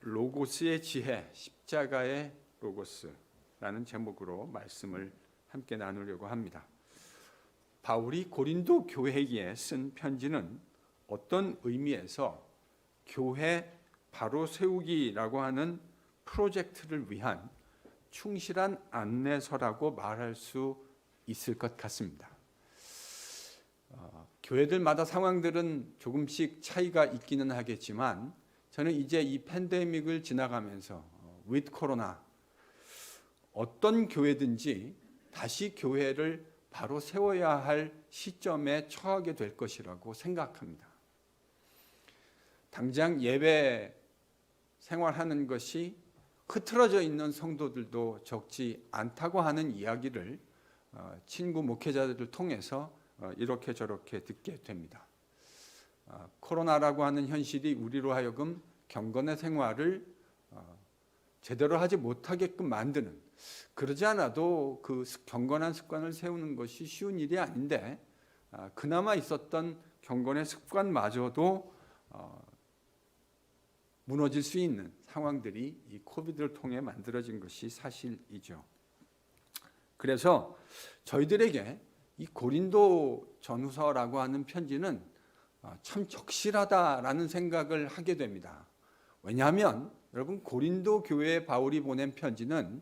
로고스의 지혜, 십자가의 로고스라는 제목으로 말씀을 함께 나누려고 합니다. 바울이 고린도 교회에 쓴 편지는 어떤 의미에서 교회 바로 세우기라고 하는 프로젝트를 위한 충실한 안내서라고 말할 수 있을 것 같습니다. 교회들마다 상황들은 조금씩 차이가 있기는 하겠지만 저는 이제 이 팬데믹을 지나가면서 with 코로나 어떤 교회든지 다시 교회를 바로 세워야 할 시점에 처하게 될 것이라고 생각합니다. 당장 예배 생활하는 것이 흐트러져 있는 성도들도 적지 않다고 하는 이야기를 친구 목회자들을 통해서 이렇게 저렇게 듣게 됩니다. 코로나라고 하는 현실이 우리로 하여금 경건의 생활을 제대로 하지 못하게끔 만드는, 그러지 않아도 그 경건한 습관을 세우는 것이 쉬운 일이 아닌데 그나마 있었던 경건의 습관마저도 무너질 수 있는 상황들이 이 코비드를 통해 만들어진 것이 사실이죠. 그래서 저희들에게 이 고린도 전후서라고 하는 편지는 참 적실하다라는 생각을 하게 됩니다. 왜냐하면 여러분, 고린도 교회에 바울이 보낸 편지는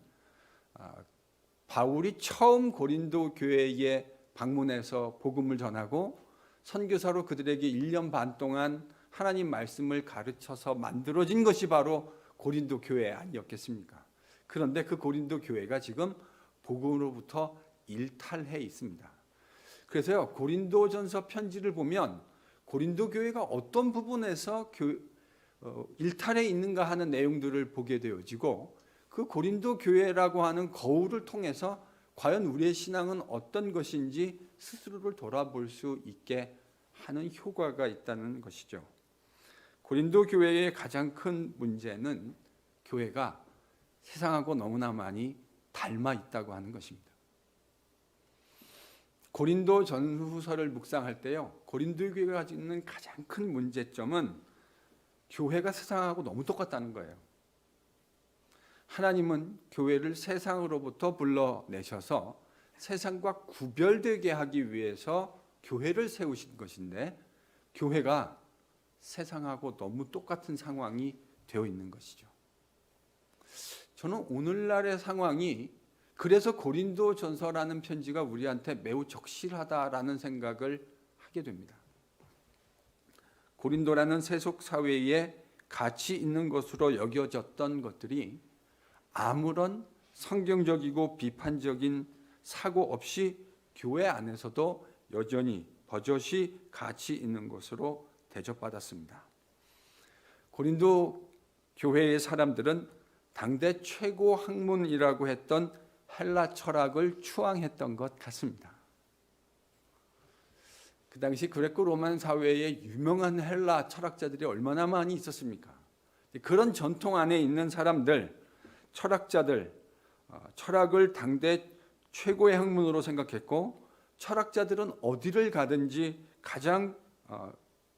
바울이 처음 고린도 교회에 방문해서 복음을 전하고 선교사로 그들에게 1년 반 동안 하나님 말씀을 가르쳐서 만들어진 것이 바로 고린도 교회 아니었겠습니까? 그런데 그 고린도 교회가 지금 복음으로부터 일탈해 있습니다. 그래서요, 고린도전서 편지를 보면 고린도 교회가 어떤 부분에서 일탈해 있는가 하는 내용들을 보게 되어지고, 그 고린도 교회라고 하는 거울을 통해서 과연 우리의 신앙은 어떤 것인지 스스로를 돌아볼 수 있게 하는 효과가 있다는 것이죠. 고린도 교회의 가장 큰 문제는 교회가 세상하고 너무나 많이 닮아 있다고 하는 것입니다. 고린도 전후서를 묵상할 때요, 고린도 교회가 가지고 있는 가장 큰 문제점은 교회가 세상하고 너무 똑같다는 거예요. 하나님은 교회를 세상으로부터 불러내셔서 세상과 구별되게 하기 위해서 교회를 세우신 것인데, 교회가 세상하고 너무 똑같은 상황이 되어 있는 것이죠. 저는 오늘날의 상황이 그래서 고린도전서라는 편지가 우리한테 매우 적실하다라는 생각을 하게 됩니다. 고린도라는 세속 사회에 가치 있는 것으로 여겨졌던 것들이 아무런 성경적이고 비판적인 사고 없이 교회 안에서도 여전히 버젓이 가치 있는 것으로 대접받았습니다. 고린도 교회의 사람들은 당대 최고 학문이라고 했던 헬라 철학을 추앙했던 것 같습니다. 그 당시 그레코 로만 사회에 유명한 헬라 철학자들이 얼마나 많이 있었습니까? 그런 전통 안에 있는 사람들, 철학자들, 철학을 당대 최고의 학문으로 생각했고, 철학자들은 어디를 가든지 가장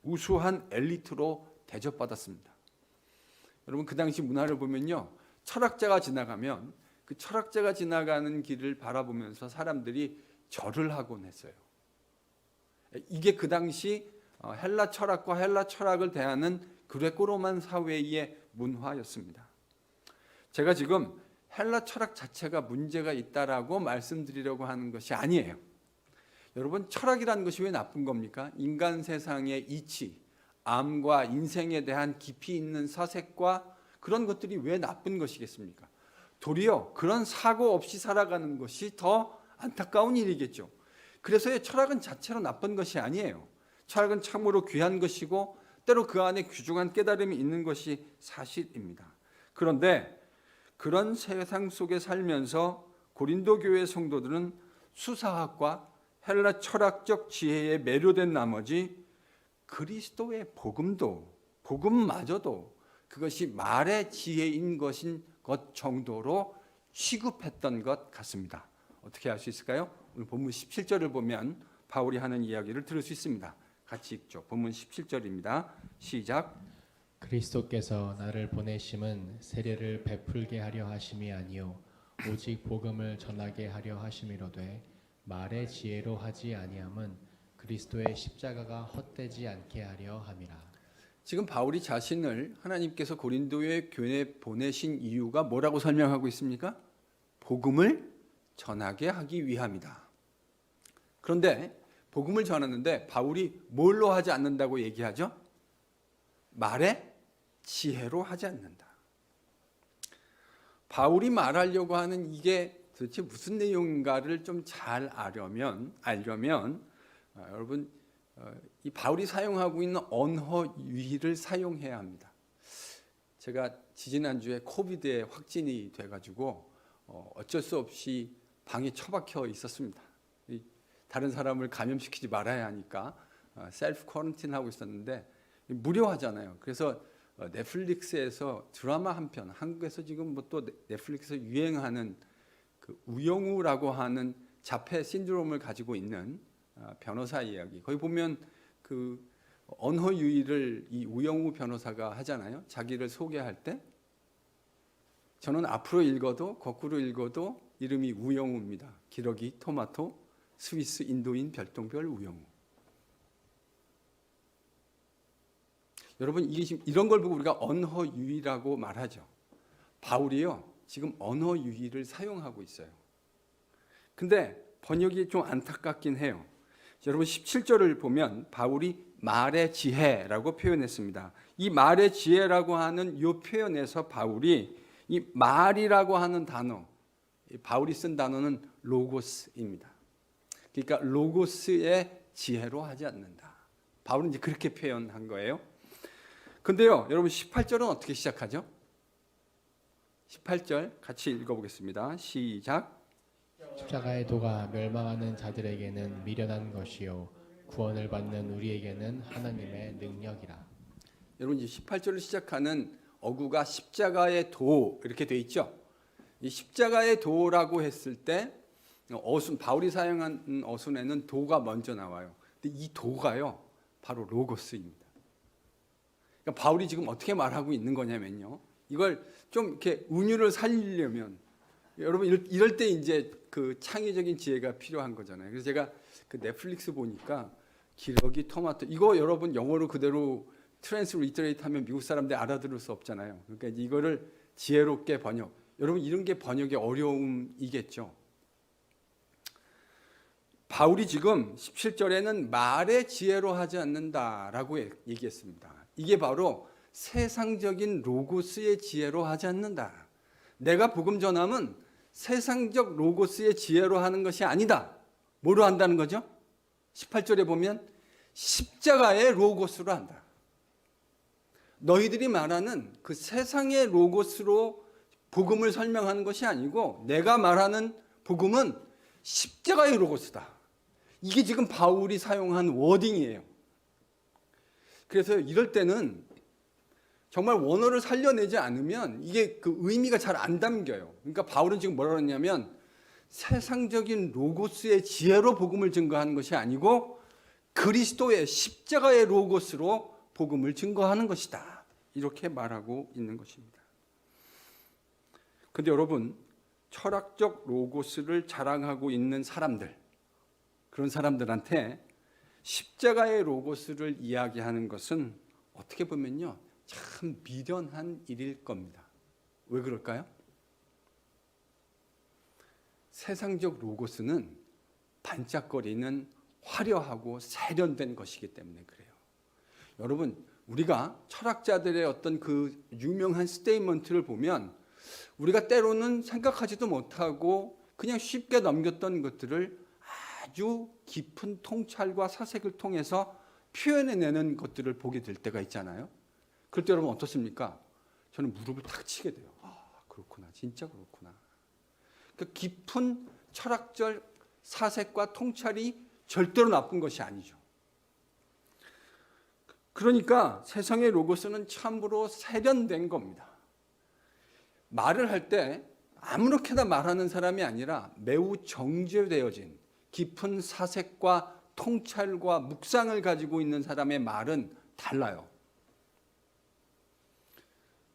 우수한 엘리트로 대접받았습니다. 여러분, 그 당시 문화를 보면요, 철학자가 지나가면 그 철학자가 지나가는 길을 바라보면서 사람들이 절을 하곤 했어요. 이게 그 당시 헬라 철학과 헬라 철학을 대하는 그레코 로만 사회의 문화였습니다. 제가 지금 헬라 철학 자체가 문제가 있다라고 말씀드리려고 하는 것이 아니에요. 여러분, 철학이라는 것이 왜 나쁜 겁니까? 인간 세상의 이치, 암과 인생에 대한 깊이 있는 사색과 그런 것들이 왜 나쁜 것이겠습니까? 도리어 그런 사고 없이 살아가는 것이 더 안타까운 일이겠죠. 그래서 철학은 자체로 나쁜 것이 아니에요. 철학은 참으로 귀한 것이고 때로 그 안에 귀중한 깨달음이 있는 것이 사실입니다. 그런데 그런 세상 속에 살면서 고린도 교회 성도들은 수사학과 헬라 철학적 지혜에 매료된 나머지 그리스도의 복음마저도 그것이 말의 지혜인 것인 것 정도로 취급했던 것 같습니다. 어떻게 알 수 있을까요? 오늘 본문 17절을 보면 바울이 하는 이야기를 들을 수 있습니다. 같이 읽죠. 본문 17절입니다. 시작. 그리스도께서 나를 보내심은 세례를 베풀게 하려 하심이 아니요 오직 복음을 전하게 하려 하심이로되 말의 지혜로 하지 아니함은 그리스도의 십자가가 헛되지 않게 하려 함이라. 지금 바울이 자신을 하나님께서 고린도의 교회에 보내신 이유가 뭐라고 설명하고 있습니까? 복음을 전하게 하기 위함이다. 그런데 복음을 전하는데 바울이 뭘로 하지 않는다고 얘기하죠? 말의 지혜로 하지 않는다. 바울이 말하려고 하는 이게 도대체 무슨 내용인가를 좀 잘 알려면 여러분 이 바울이 사용하고 있는 언어 유희를 사용해야 합니다. 제가 지지난주에 코비드에 확진이 돼가지고 어쩔 수 없이 방에 처박혀 있었습니다. 다른 사람을 감염시키지 말아야 하니까 셀프 쿼런틴 하고 있었는데 무료하잖아요. 그래서 넷플릭스에서 드라마 한 편, 한국에서 지금 뭐 또 넷플릭스에서 유행하는 그 우영우라고 하는 자폐 신드롬을 가지고 있는 변호사 이야기. 거기 보면 그 언어 유희를 이 우영우 변호사가 하잖아요. 자기를 소개할 때 저는 앞으로 읽어도 거꾸로 읽어도 이름이 우영우입니다. 기러기 토마토 스위스 인도인 별똥별 우영우. 여러분 이런 걸 보고 우리가 언어 유희라고 말하죠. 바울이요 지금 언어 유희를 사용하고 있어요. 근데 번역이 좀 안타깝긴 해요. 여러분 17절을 보면 바울이 말의 지혜라고 표현했습니다. 이 말의 지혜라고 하는 이 표현에서 바울이 이 말이라고 하는 단어, 바울이 쓴 단어는 로고스입니다. 그러니까 로고스의 지혜로 하지 않는다. 바울은 이제 그렇게 표현한 거예요. 근데요, 여러분 18절은 어떻게 시작하죠? 18절 같이 읽어보겠습니다. 시작. 십자가의 도가 멸망하는 자들에게는 미련한 것이요 구원을 받는 우리에게는 하나님의 능력이라. 여러분 이제 18절을 시작하는 어구가 십자가의 도 이렇게 돼 있죠. 이 십자가의 도라고 했을 때 바울이 사용한 어순에는 도가 먼저 나와요. 근데 이 도가요 바로 로고스입니다. 그러니까 바울이 지금 어떻게 말하고 있는 거냐면요. 이걸 좀 이렇게 운율을 살리려면 여러분 이럴 때 이제 그 창의적인 지혜가 필요한 거잖아요. 그래서 제가 그 넷플릭스 보니까 기러기 토마토 이거 여러분 영어로 그대로 트랜스리터레이트 하면 미국 사람들 알아들을 수 없잖아요. 그러니까 이거를 지혜롭게 번역. 여러분 이런 게 번역의 어려움이겠죠. 바울이 지금 17절에는 말의 지혜로 하지 않는다라고 얘기했습니다. 이게 바로 세상적인 로고스의 지혜로 하지 않는다. 내가 복음 전함은 세상적 로고스의 지혜로 하는 것이 아니다. 뭐로 한다는 거죠? 18절에 보면 십자가의 로고스로 한다. 너희들이 말하는 그 세상의 로고스로 복음을 설명하는 것이 아니고 내가 말하는 복음은 십자가의 로고스다. 이게 지금 바울이 사용한 워딩이에요. 그래서 이럴 때는 정말 원어를 살려내지 않으면 이게 그 의미가 잘 안 담겨요. 그러니까 바울은 지금 뭐라고 했냐면 세상적인 로고스의 지혜로 복음을 증거하는 것이 아니고 그리스도의 십자가의 로고스로 복음을 증거하는 것이다. 이렇게 말하고 있는 것입니다. 그런데 여러분 철학적 로고스를 자랑하고 있는 사람들 그런 사람들한테 십자가의 로고스를 이야기하는 것은 어떻게 보면요 참 미련한 일일 겁니다. 왜 그럴까요? 세상적 로고스는 반짝거리는 화려하고 세련된 것이기 때문에 그래요. 여러분 우리가 철학자들의 어떤 그 유명한 스테이트먼트를 보면 우리가 때로는 생각하지도 못하고 그냥 쉽게 넘겼던 것들을 아주 깊은 통찰과 사색을 통해서 표현해내는 것들을 보게 될 때가 있잖아요. 그럴 때 여러분 어떻습니까? 저는 무릎을 탁 치게 돼요. 그렇구나. 진짜 그렇구나. 그 깊은 철학적 사색과 통찰이 절대로 나쁜 것이 아니죠. 그러니까 세상의 로고스는 참으로 세련된 겁니다. 말을 할 때 아무렇게나 말하는 사람이 아니라 매우 정제되어진 깊은 사색과 통찰과 묵상을 가지고 있는 사람의 말은 달라요.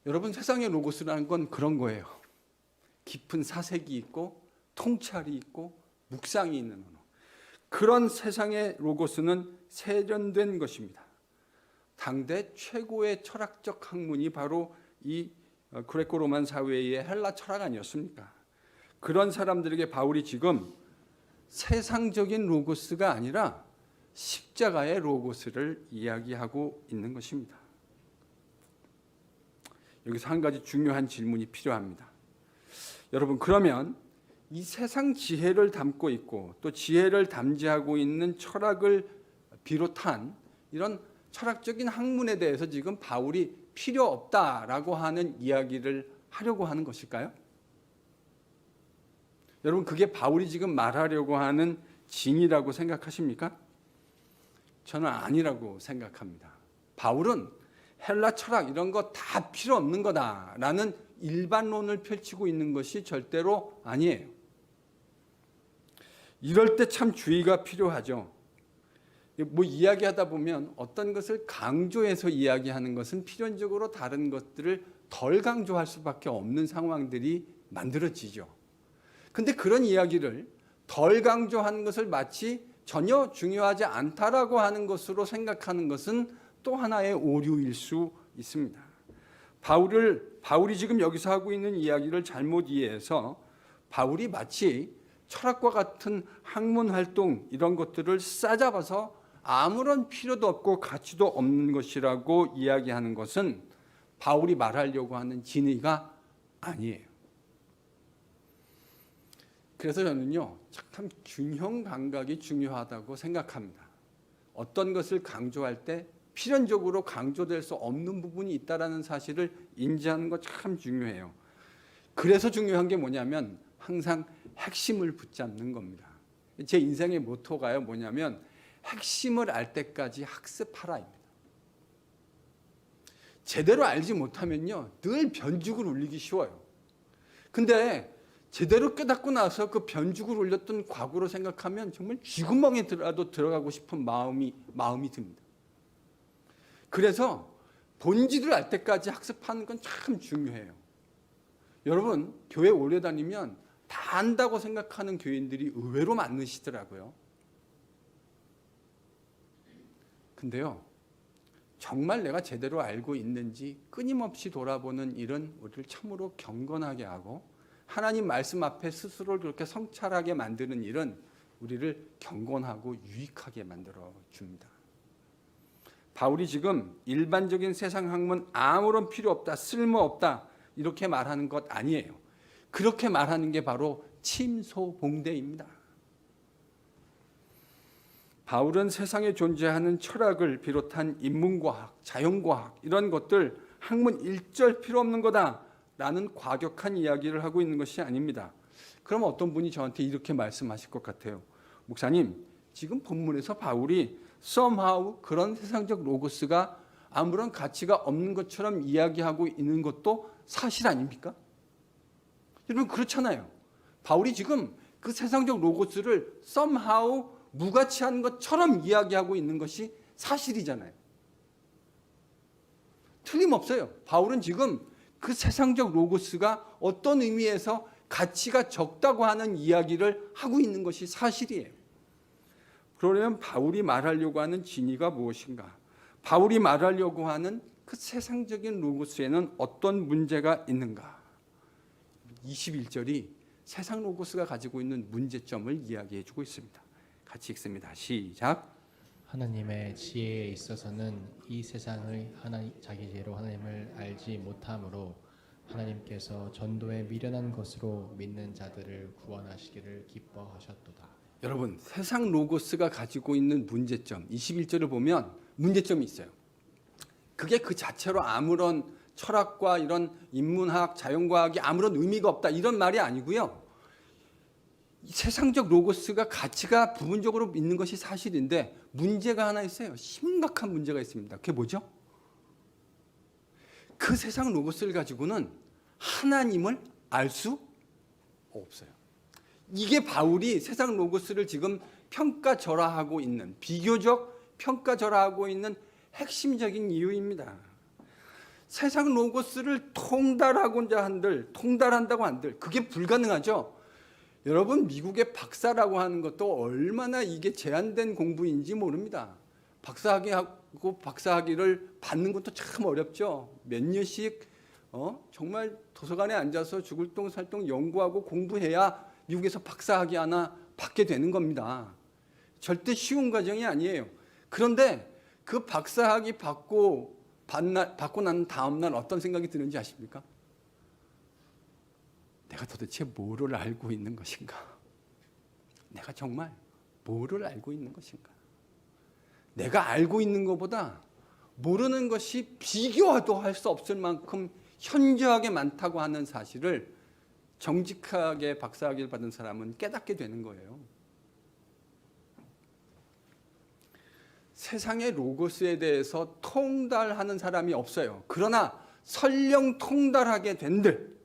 여러분, 세상의 로고스라는 건 그런 거예요. 깊은 사색이 있고 통찰이 있고 묵상이 있는 언어. 그런 세상의 로고스는 세련된 것입니다. 당대 최고의 철학적 학문이 바로 이 그레코 로만 사회의 헬라 철학 아니었습니까? 그런 사람들에게 바울이 지금 세상적인 로고스가 아니라 십자가의 로고스를 이야기하고 있는 것입니다. 여기서 한 가지 중요한 질문이 필요합니다. 여러분, 그러면 이 세상 지혜를 담고 있고 또 지혜를 담지하고 있는 철학을 비롯한 이런 철학적인 학문에 대해서 지금 바울이 필요 없다라고 하는 이야기를 하려고 하는 것일까요? 여러분, 그게 바울이 지금 말하려고 하는 진이라고 생각하십니까? 저는 아니라고 생각합니다. 바울은 헬라 철학 이런 거 다 필요 없는 거다라는 일반론을 펼치고 있는 것이 절대로 아니에요. 이럴 때 참 주의가 필요하죠. 뭐 이야기하다 보면 어떤 것을 강조해서 이야기하는 것은 필연적으로 다른 것들을 덜 강조할 수밖에 없는 상황들이 만들어지죠. 근데 그런 이야기를 덜 강조하는 것을 마치 전혀 중요하지 않다라고 하는 것으로 생각하는 것은 또 하나의 오류일 수 있습니다. 바울이 지금 여기서 하고 있는 이야기를 잘못 이해해서 바울이 마치 철학과 같은 학문 활동 이런 것들을 싸잡아서 아무런 필요도 없고 가치도 없는 것이라고 이야기하는 것은 바울이 말하려고 하는 진의가 아니에요. 그래서 저는요, 참 균형 감각이 중요하다고 생각합니다. 어떤 것을 강조할 때 필연적으로 강조될 수 없는 부분이 있다는 사실을 인지하는 것 참 중요해요. 그래서 중요한 게 뭐냐면 항상 핵심을 붙잡는 겁니다. 제 인생의 모토가요 뭐냐면 핵심을 알 때까지 학습하라입니다. 제대로 알지 못하면요 늘 변죽을 울리기 쉬워요. 근데 제대로 깨닫고 나서 그 변죽을 울렸던 과거로 생각하면 정말 쥐구멍에라도 들어가고 싶은 마음이 듭니다. 그래서 본질을 알 때까지 학습하는 건 참 중요해요. 여러분, 교회 오래 다니면 다 안다고 생각하는 교인들이 의외로 많으시더라고요. 근데요, 정말 내가 제대로 알고 있는지 끊임없이 돌아보는 일은 우리를 참으로 경건하게 하고 하나님 말씀 앞에 스스로를 그렇게 성찰하게 만드는 일은 우리를 경건하고 유익하게 만들어 줍니다. 바울이 지금 일반적인 세상 학문 아무런 필요 없다, 쓸모없다 이렇게 말하는 것 아니에요. 그렇게 말하는 게 바로 침소봉대입니다. 바울은 세상에 존재하는 철학을 비롯한 인문과학, 자연과학 이런 것들 학문 일절 필요 없는 거다라는 과격한 이야기를 하고 있는 것이 아닙니다. 그럼 어떤 분이 저한테 이렇게 말씀하실 것 같아요. 목사님, 지금 본문에서 바울이 somehow 그런 세상적 로고스가 아무런 가치가 없는 것처럼 이야기하고 있는 것도 사실 아닙니까? 여러분, 그렇잖아요. 바울이 지금 그 세상적 로고스를 somehow 무가치한 것처럼 이야기하고 있는 것이 사실이잖아요. 틀림없어요. 바울은 지금 그 세상적 로고스가 어떤 의미에서 가치가 적다고 하는 이야기를 하고 있는 것이 사실이에요. 그러면 바울이 말하려고 하는 진의가 무엇인가? 바울이 말하려고 하는 그 세상적인 로고스에는 어떤 문제가 있는가? 21절이 세상 로고스가 가지고 있는 문제점을 이야기해 주고 있습니다. 같이 읽습니다. 시작. 하나님의 지혜에 있어서는 이 세상의 자기 지혜로 하나님을 알지 못함으로 하나님께서 전도에 미련한 것으로 믿는 자들을 구원하시기를 기뻐하셨도다. 여러분, 세상 로고스가 가지고 있는 문제점 21절을 보면 문제점이 있어요. 그게 그 자체로 아무런 철학과 이런 인문학, 자연과학이 아무런 의미가 없다 이런 말이 아니고요. 세상적 로고스가 가치가 부분적으로 있는 것이 사실인데 문제가 하나 있어요. 심각한 문제가 있습니다. 그게 뭐죠? 그 세상 로고스를 가지고는 하나님을 알 수 없어요. 이게 바울이 세상 로고스를 지금 평가절하하고 있는, 비교적 평가절하하고 있는 핵심적인 이유입니다. 세상 로고스를 통달하고자 한들, 통달한다고 한들 그게 불가능하죠. 여러분, 미국의 박사라고 하는 것도 얼마나 이게 제한된 공부인지 모릅니다. 박사학위하고 박사학위를 받는 것도 참 어렵죠. 몇 년씩 정말 도서관에 앉아서 죽을 똥 살 똥 연구하고 공부해야 미국에서 박사학위 하나 받게 되는 겁니다. 절대 쉬운 과정이 아니에요. 그런데 그 박사학위 받고 난 다음 날 어떤 생각이 드는지 아십니까? 내가 도대체 뭐를 알고 있는 것인가? 내가 정말 뭐를 알고 있는 것인가? 내가 알고 있는 것보다 모르는 것이 비교도 할 수 없을 만큼 현저하게 많다고 하는 사실을 정직하게 박사학위를 받은 사람은 깨닫게 되는 거예요. 세상의 로고스에 대해서 통달하는 사람이 없어요. 그러나 설령 통달하게 된들,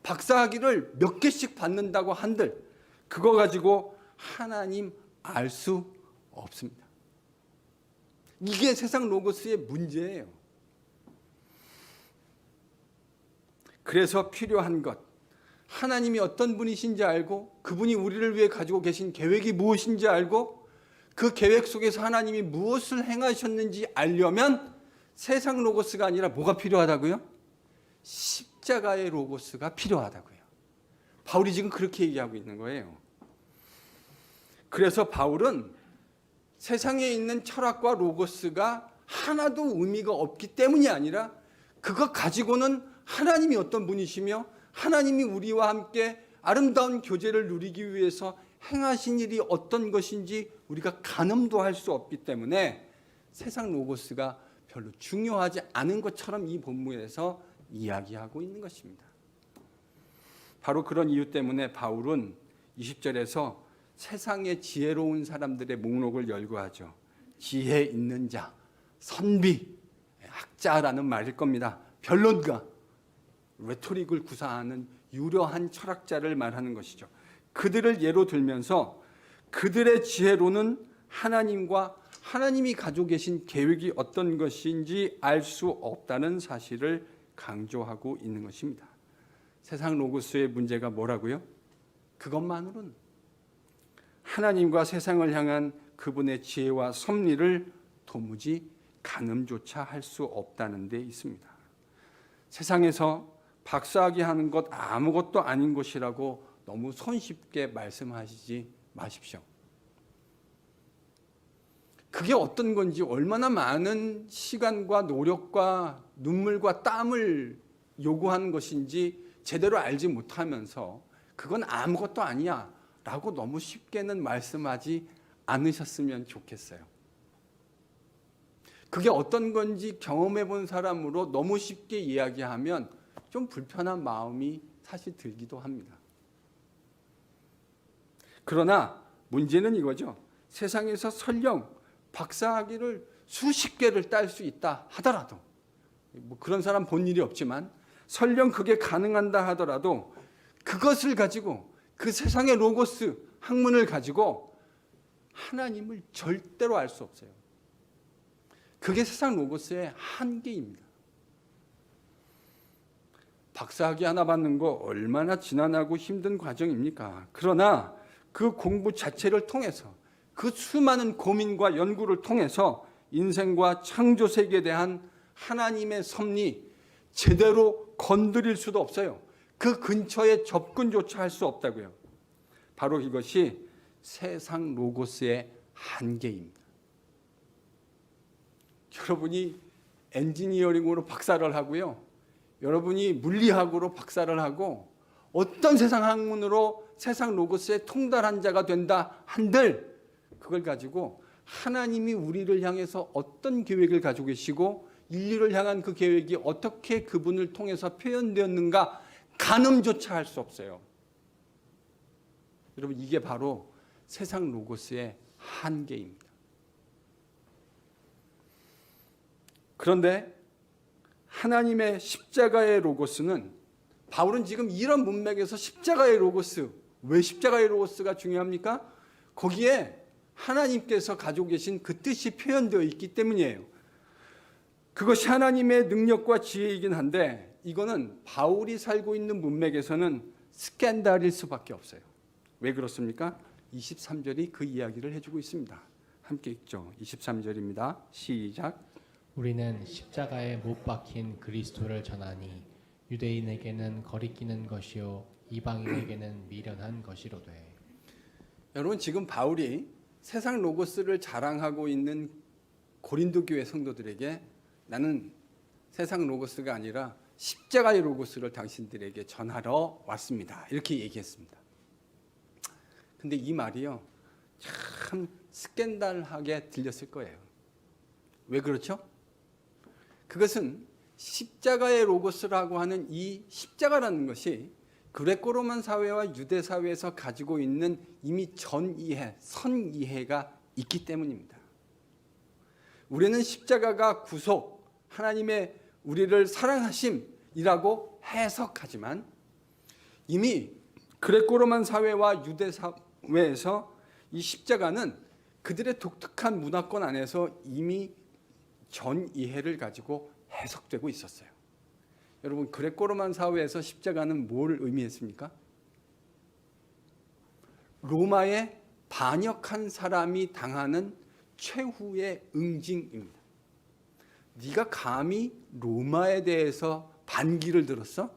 박사학위를 몇 개씩 받는다고 한들 그거 가지고 하나님 알 수 없습니다. 이게 세상 로고스의 문제예요. 그래서 필요한 것, 하나님이 어떤 분이신지 알고 그분이 우리를 위해 가지고 계신 계획이 무엇인지 알고 그 계획 속에서 하나님이 무엇을 행하셨는지 알려면 세상 로고스가 아니라 뭐가 필요하다고요? 십자가의 로고스가 필요하다고요. 바울이 지금 그렇게 얘기하고 있는 거예요. 그래서 바울은 세상에 있는 철학과 로고스가 하나도 의미가 없기 때문이 아니라 그거 가지고는 하나님이 어떤 분이시며 하나님이 우리와 함께 아름다운 교제를 누리기 위해서 행하신 일이 어떤 것인지 우리가 가늠도 할 수 없기 때문에 세상 로고스가 별로 중요하지 않은 것처럼 이 본문에서 이야기하고 있는 것입니다. 바로 그런 이유 때문에 바울은 20절에서 세상의 지혜로운 사람들의 목록을 열고 하죠. 지혜 있는 자, 선비, 학자라는 말일 겁니다. 변론가, 레토릭을 구사하는 유려한 철학자를 말하는 것이죠. 그들을 예로 들면서 그들의 지혜로는 하나님과 하나님이 가지고 계신 계획이 어떤 것인지 알 수 없다는 사실을 강조하고 있는 것입니다. 세상 로고스의 문제가 뭐라고요? 그것만으로는 하나님과 세상을 향한 그분의 지혜와 섭리를 도무지 가늠조차 할 수 없다는 데 있습니다. 세상에서 박사학위 하는 것 아무것도 아닌 것이라고 너무 손쉽게 말씀하시지 마십시오. 그게 어떤 건지 얼마나 많은 시간과 노력과 눈물과 땀을 요구하는 것인지 제대로 알지 못하면서 그건 아무것도 아니야 라고 너무 쉽게는 말씀하지 않으셨으면 좋겠어요. 그게 어떤 건지 경험해 본 사람으로 너무 쉽게 이야기하면 좀 불편한 마음이 사실 들기도 합니다. 그러나 문제는 이거죠. 세상에서 설령 박사학위를 수십 개를 딸 수 있다 하더라도 뭐 그런 사람 본 일이 없지만 설령 그게 가능한다 하더라도 그것을 가지고 그 세상의 로고스 학문을 가지고 하나님을 절대로 알 수 없어요. 그게 세상 로고스의 한계입니다. 박사학위 하나 받는 거 얼마나 지난하고 힘든 과정입니까? 그러나 그 공부 자체를 통해서 그 수많은 고민과 연구를 통해서 인생과 창조 세계에 대한 하나님의 섭리 제대로 건드릴 수도 없어요. 그 근처에 접근조차 할 수 없다고요. 바로 이것이 세상 로고스의 한계입니다. 여러분이 엔지니어링으로 박사를 하고요. 여러분이 물리학으로 박사를 하고 어떤 세상 학문으로 세상 로고스에 통달한 자가 된다 한들 그걸 가지고 하나님이 우리를 향해서 어떤 계획을 가지고 계시고 인류를 향한 그 계획이 어떻게 그분을 통해서 표현되었는가 가늠조차 할 수 없어요. 여러분 이게 바로 세상 로고스의 한계입니다. 그런데 하나님의 십자가의 로고스는 바울은 지금 이런 문맥에서 십자가의 로고스, 왜 십자가의 로고스가 중요합니까? 거기에 하나님께서 가지고 계신 그 뜻이 표현되어 있기 때문이에요. 그것이 하나님의 능력과 지혜이긴 한데 이거는 바울이 살고 있는 문맥에서는 스캔들일 수밖에 없어요. 왜 그렇습니까? 23절이 그 이야기를 해주고 있습니다. 함께 읽죠. 23절입니다. 시작. 우리는 십자가에 못 박힌 그리스도를 전하니 유대인에게는 거리끼는 것이요 이방인에게는 미련한 것이로되. 여러분, 지금 바울이 세상 로고스를 자랑하고 있는 고린도 교회 성도들에게 나는 세상 로고스가 아니라 십자가의 로고스를 당신들에게 전하러 왔습니다. 이렇게 얘기했습니다. 근데 이 말이요, 참 스캔들하게 들렸을 거예요. 왜 그렇죠? 그것은 십자가의 로고스라고 하는 이 십자가라는 것이 그레코 로만 사회와 유대 사회에서 가지고 있는 이미 전이해, 선이해가 있기 때문입니다. 우리는 십자가가 구속, 하나님의 우리를 사랑하심이라고 해석하지만 이미 그레코 로만 사회와 유대 사회에서 이 십자가는 그들의 독특한 문화권 안에서 이미 전이해를 가지고 해석되고 있었어요. 여러분, 그레코 로만 사회에서 십자가는 뭘 의미했습니까? 로마에 반역한 사람이 당하는 최후의 응징입니다. 네가 감히 로마에 대해서 반기를 들었어?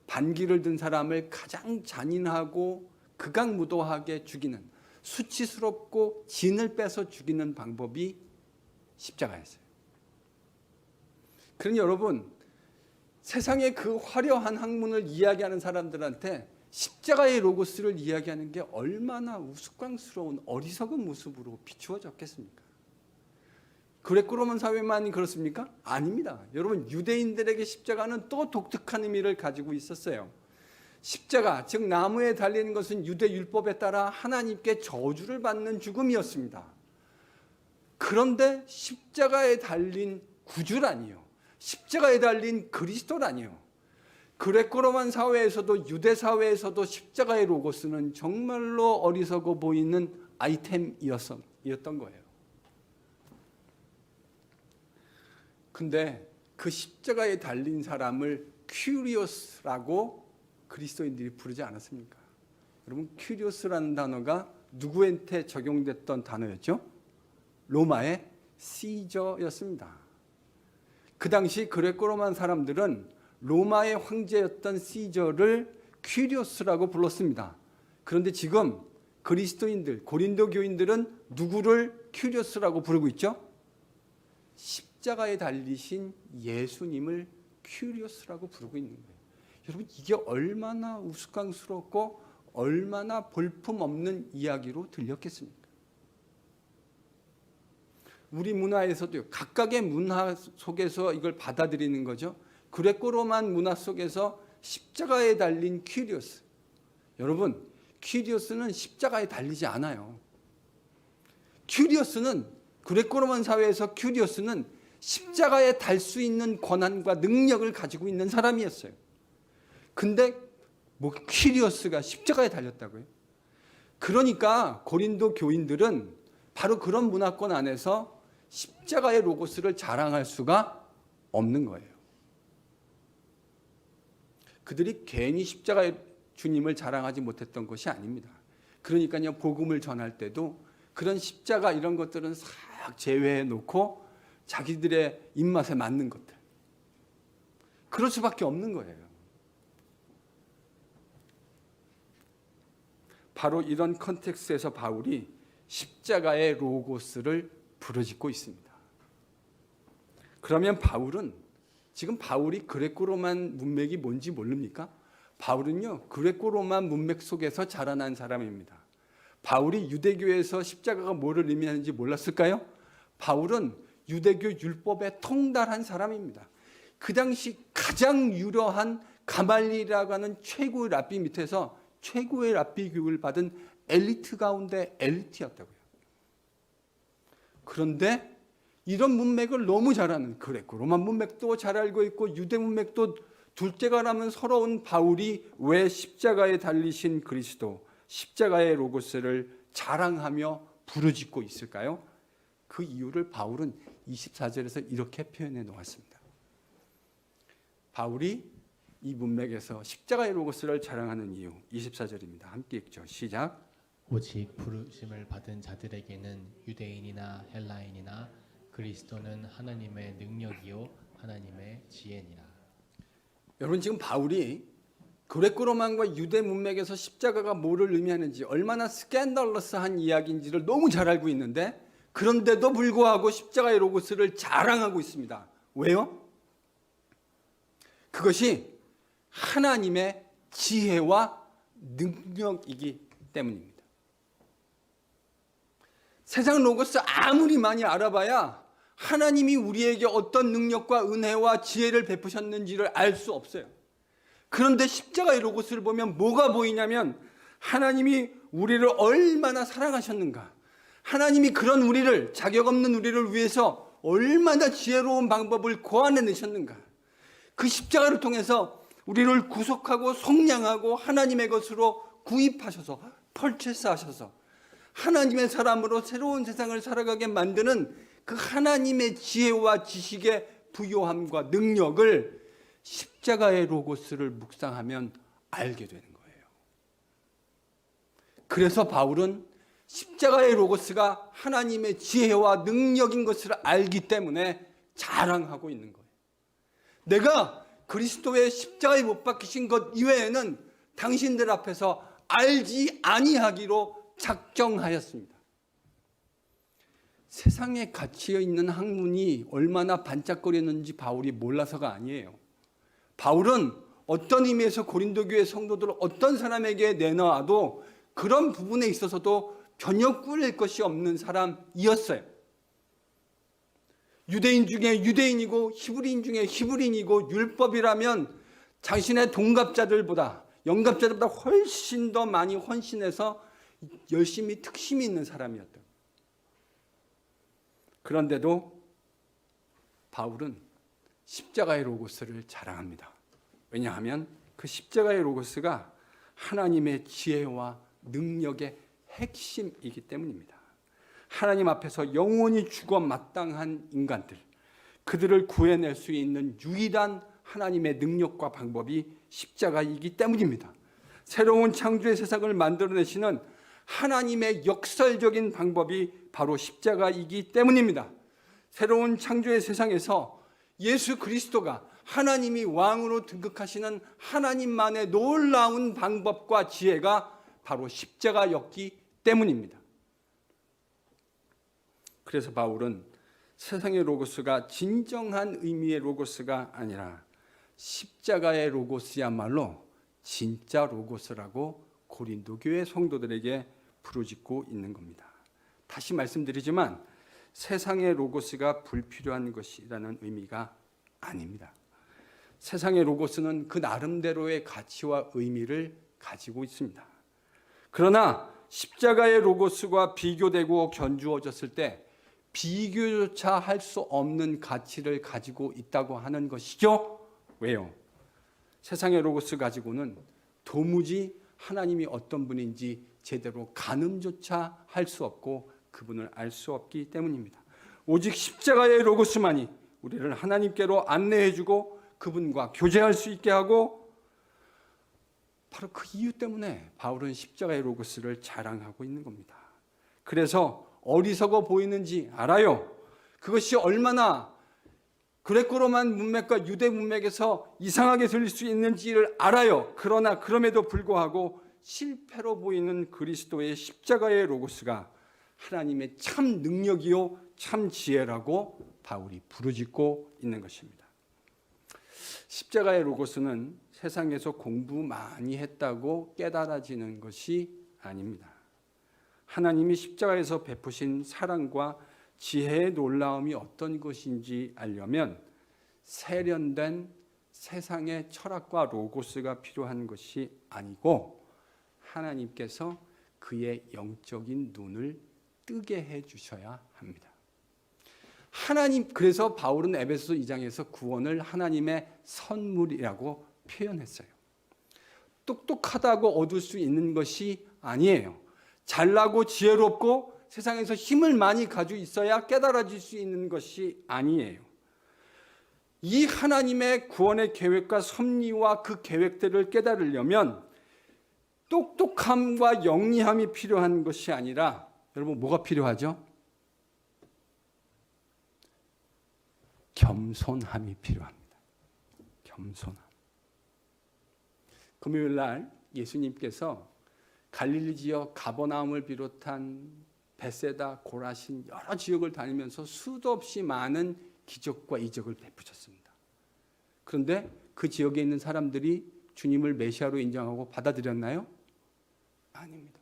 반기를 든 사람을 가장 잔인하고 극악무도하게 죽이는, 수치스럽고 진을 빼서 죽이는 방법이 십자가였어요. 그러니 여러분, 세상의 그 화려한 학문을 이야기하는 사람들한테 십자가의 로고스를 이야기하는 게 얼마나 우스꽝스러운 어리석은 모습으로 비추어졌겠습니까? 그레코 로만 사회만 그렇습니까? 아닙니다. 여러분, 유대인들에게 십자가는 또 독특한 의미를 가지고 있었어요. 십자가, 즉 나무에 달리는 것은 유대 율법에 따라 하나님께 저주를 받는 죽음이었습니다. 그런데 십자가에 달린 구주라니요, 십자가에 달린 그리스도라니요, 그레코 로만 사회에서도 유대 사회에서도 십자가의 로고스는 정말로 어리석어 보이는 아이템이었던 거예요. 근데 그 십자가에 달린 사람을 큐리오스라고 그리스도인들이 부르지 않았습니까? 여러분, 큐리오스라는 단어가 누구한테 적용됐던 단어였죠? 로마의 시저였습니다. 그 당시 그레코 로만 사람들은 로마의 황제였던 시저를 큐리오스라고 불렀습니다. 그런데 지금 그리스도인들, 고린도 교인들은 누구를 큐리오스라고 부르고 있죠? 십자가에 달리신 예수님을 큐리오스라고 부르고 있는 거예요. 여러분, 이게 얼마나 우스꽝스럽고 얼마나 볼품없는 이야기로 들렸겠습니까? 우리 문화에서도요, 각각의 문화 속에서 이걸 받아들이는 거죠. 그레코 로만 문화 속에서 십자가에 달린 퀴리오스. 여러분, 퀴리오스는 십자가에 달리지 않아요. 퀴리오스는, 그레코 로만 사회에서 퀴리오스는 십자가에 달 수 있는 권한과 능력을 가지고 있는 사람이었어요. 근데 뭐 퀴리오스가 십자가에 달렸다고요? 그러니까 고린도 교인들은 바로 그런 문화권 안에서 십자가의 로고스를 자랑할 수가 없는 거예요. 그들이 괜히 십자가의 주님을 자랑하지 못했던 것이 아닙니다. 그러니까요, 복음을 전할 때도 그런 십자가 이런 것들은 싹 제외해 놓고 자기들의 입맛에 맞는 것들, 그럴 수밖에 없는 거예요. 바로 이런 컨텍스트에서 바울이 십자가의 로고스를 부르짖고 있습니다. 그러면 바울은, 지금 바울이 그레코 로만 문맥이 뭔지 모릅니까? 바울은요, 그레코 로만 문맥 속에서 자라난 사람입니다. 바울이 유대교에서 십자가가 뭐를 의미하는지 몰랐을까요? 바울은 유대교 율법에 통달한 사람입니다. 그 당시 가장 유려한 가말리라고 하는 최고의 랍비 밑에서 최고의 랍비 교육을 받은 엘리트 가운데 엘리트였다고요. 그런데 이런 문맥을 너무 잘 아는, 그레코 로만 문맥도 잘 알고 있고 유대 문맥도 둘째가라면 서러운 바울이 왜 십자가에 달리신 그리스도, 십자가의 로고스를 자랑하며 부르짖고 있을까요? 그 이유를 바울은 24절에서 이렇게 표현해 놓았습니다. 바울이 이 문맥에서 십자가의 로고스를 자랑하는 이유 24절입니다. 함께 읽죠. 시작. 오직 부르심을 받은 자들에게는 유대인이나 헬라인이나 그리스도는 하나님의 능력이요 하나님의 지혜니라. 여러분 지금 바울이 그레코 로만과 유대 문맥에서 십자가가 뭐를 의미하는지 얼마나 스캔들러스한 이야기인지를 너무 잘 알고 있는데 그런데도 불구하고 십자가의 로고스를 자랑하고 있습니다. 왜요? 그것이 하나님의 지혜와 능력이기 때문입니다. 세상 로고스 아무리 많이 알아봐야 하나님이 우리에게 어떤 능력과 은혜와 지혜를 베푸셨는지를 알 수 없어요. 그런데 십자가의 로고스를 보면 뭐가 보이냐면 하나님이 우리를 얼마나 사랑하셨는가, 하나님이 그런 우리를, 자격 없는 우리를 위해서 얼마나 지혜로운 방법을 고안해내셨는가, 그 십자가를 통해서 우리를 구속하고 속량하고 하나님의 것으로 구입하셔서 펄체스하셔서 하나님의 사람으로 새로운 세상을 살아가게 만드는 그 하나님의 지혜와 지식의 부요함과 능력을 십자가의 로고스를 묵상하면 알게 되는 거예요. 그래서 바울은 십자가의 로고스가 하나님의 지혜와 능력인 것을 알기 때문에 자랑하고 있는 거예요. 내가 그리스도의 십자가에 못 박히신 것 이외에는 당신들 앞에서 알지 아니하기로 작정하였습니다. 세상에 갇혀 있는 학문이 얼마나 반짝거리는지 바울이 몰라서가 아니에요. 바울은 어떤 의미에서 고린도 교회 성도들을 어떤 사람에게 내놔도 그런 부분에 있어서도 전혀 꿀릴 것이 없는 사람이었어요. 유대인 중에 유대인이고 히브리인 중에 히브리인이고 율법이라면 자신의 동갑자들보다 영갑자들보다 훨씬 더 많이 헌신해서 열심히 특심이 있는 사람이었다. 그런데도 바울은 십자가의 로고스를 자랑합니다. 왜냐하면 그 십자가의 로고스가 하나님의 지혜와 능력의 핵심이기 때문입니다. 하나님 앞에서 영원히 죽어 마땅한 인간들, 그들을 구해낼 수 있는 유일한 하나님의 능력과 방법이 십자가이기 때문입니다. 새로운 창조의 세상을 만들어내시는 하나님의 역설적인 방법이 바로 십자가이기 때문입니다. 새로운 창조의 세상에서 예수 그리스도가 하나님이 왕으로 등극하시는 하나님만의 놀라운 방법과 지혜가 바로 십자가였기 때문입니다. 그래서 바울은 세상의 로고스가 진정한 의미의 로고스가 아니라 십자가의 로고스야말로 진짜 로고스라고 고린도 교회 성도들에게 부르짖고 있는 겁니다. 다시 말씀드리지만 세상의 로고스가 불필요한 것이라는 의미가 아닙니다. 세상의 로고스는 그 나름대로의 가치와 의미를 가지고 있습니다. 그러나 십자가의 로고스와 비교되고 견주어졌을 때 비교조차 할 수 없는 가치를 가지고 있다고 하는 것이죠. 왜요? 세상의 로고스 가지고는 도무지 하나님이 어떤 분인지 제대로 가늠조차 할 수 없고 그분을 알 수 없기 때문입니다. 오직 십자가의 로고스만이 우리를 하나님께로 안내해주고 그분과 교제할 수 있게 하고, 바로 그 이유 때문에 바울은 십자가의 로고스를 자랑하고 있는 겁니다. 그래서 어리석어 보이는지 알아요. 그것이 얼마나 그레코 로만 문맥과 유대 문맥에서 이상하게 들릴 수 있는지를 알아요. 그러나 그럼에도 불구하고 실패로 보이는 그리스도의 십자가의 로고스가 하나님의 참 능력이요 참 지혜라고 바울이 부르짖고 있는 것입니다. 십자가의 로고스는 세상에서 공부 많이 했다고 깨달아지는 것이 아닙니다. 하나님이 십자가에서 베푸신 사랑과 지혜의 놀라움이 어떤 것인지 알려면 세련된 세상의 철학과 로고스가 필요한 것이 아니고 하나님께서 그의 영적인 눈을 뜨게 해 주셔야 합니다. 그래서 바울은 에베소서 2장에서 구원을 하나님의 선물이라고 표현했어요. 똑똑하다고 얻을 수 있는 것이 아니에요. 잘나고 지혜롭고 세상에서 힘을 많이 가지고 있어야 깨달아질 수 있는 것이 아니에요. 이 하나님의 구원의 계획과 섭리와 그 계획들을 깨달으려면 똑똑함과 영리함이 필요한 것이 아니라 여러분 뭐가 필요하죠? 겸손함이 필요합니다. 겸손함. 금요일 날 예수님께서 갈릴리 지역 가버나움을 비롯한 베세다, 고라신 여러 지역을 다니면서 수도 없이 많은 기적과 이적을 베푸셨습니다. 그런데 그 지역에 있는 사람들이 주님을 메시아로 인정하고 받아들였나요? 아닙니다.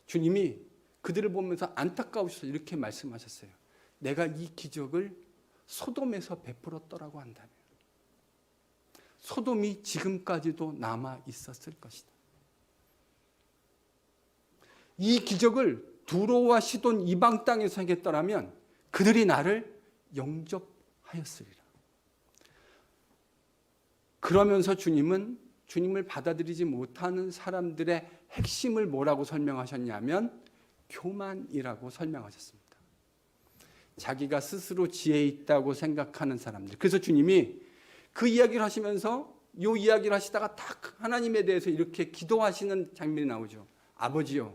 주님이 그들을 보면서 안타까우셔서 이렇게 말씀하셨어요. 내가 이 기적을 소돔에서 베풀었더라고 한다면 소돔이 지금까지도 남아 있었을 것이다. 이 기적을 두로와 시돈 이방 땅에서 하겠더라면 그들이 나를 영접하였으리라. 그러면서 주님은 주님을 받아들이지 못하는 사람들의 핵심을 뭐라고 설명하셨냐면 교만이라고 설명하셨습니다. 자기가 스스로 지혜 있다고 생각하는 사람들. 그래서 주님이 그 이야기를 하시면서 이 이야기를 하시다가 딱 하나님에 대해서 이렇게 기도하시는 장면이 나오죠. 아버지요,